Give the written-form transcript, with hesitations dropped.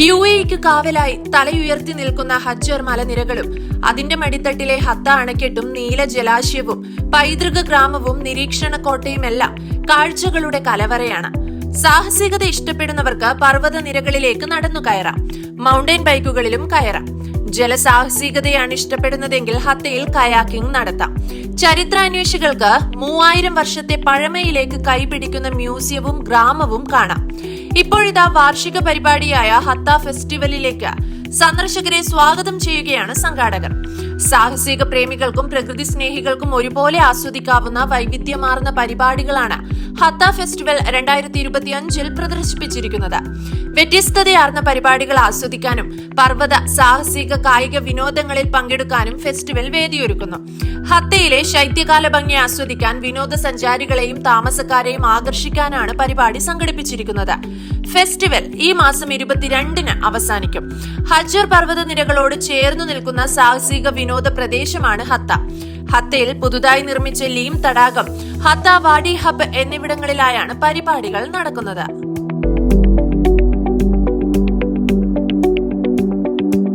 UAEക്ക് കാവലായി തലയുയർത്തി നിൽക്കുന്ന ഹജ്ജർ മലനിരകളും അതിന്റെ മടിത്തട്ടിലെ ഹത്ത അണക്കെട്ടും നീല ജലാശയവും പൈതൃക ഗ്രാമവും നിരീക്ഷണ കോട്ടയുമെല്ലാം കാഴ്ചകളുടെ കലവറയാണ്. സാഹസികത ഇഷ്ടപ്പെടുന്നവർക്ക് പർവ്വത നിരകളിലേക്ക് നടന്നു കയറാം. മൗണ്ടൻ ബൈക്കുകളിലും കയറാം. ജലസാഹസികതയാണ് ഇഷ്ടപ്പെടുന്നതെങ്കിൽ ഹത്തയിൽ കയാക്കിംഗ് നടത്താം. ചരിത്രാന്വേഷികൾക്ക് 3000 വർഷത്തെ പഴമയിലേക്ക് കൈപിടിക്കുന്ന മ്യൂസിയവും ഗ്രാമവും കാണാം. ഇപ്പോഴിതാ വാർഷിക പരിപാടിയായ ഹത്ത ഫെസ്റ്റിവലിലേക്ക് സന്ദർശകരെ സ്വാഗതം ചെയ്യുകയാണ് സംഘാടകർ. സാഹസിക പ്രേമികൾക്കും പ്രകൃതി സ്നേഹികൾക്കും ഒരുപോലെ ആസ്വദിക്കാവുന്ന വൈവിധ്യമാർന്ന പരിപാടികളാണ് ഹത്ത ഫെസ്റ്റിവൽ 2025 പ്രദർശിപ്പിച്ചിരിക്കുന്നത്. വ്യത്യസ്തതയാർന്ന പരിപാടികൾ ആസ്വദിക്കാനും പർവ്വത സാഹസിക കായിക വിനോദങ്ങളിൽ പങ്കെടുക്കാനും ഫെസ്റ്റിവൽ വേദിയൊരുക്കുന്നു. ഹത്തയിലെ ശൈത്യകാല ഭംഗി ആസ്വദിക്കാൻ വിനോദസഞ്ചാരികളെയും താമസക്കാരെയും ആകർഷിക്കാനാണ് പരിപാടി സംഘടിപ്പിച്ചിരിക്കുന്നത്. ഫെസ്റ്റിവൽ ഈ മാസം 22-ന് അവസാനിക്കും. ഹജ്ജർ പർവ്വത നിരകളോട് ചേർന്നു നിൽക്കുന്ന സാഹസിക വിനോദ പ്രദേശമാണ് ഹത്ത. ഹത്തയിൽ പുതുതായി നിർമ്മിച്ച ലീം തടാകം, ഹത്ത വാഡി ഹബ് എന്നിവിടങ്ങളിലായാണ് പരിപാടികൾ നടക്കുന്നത്.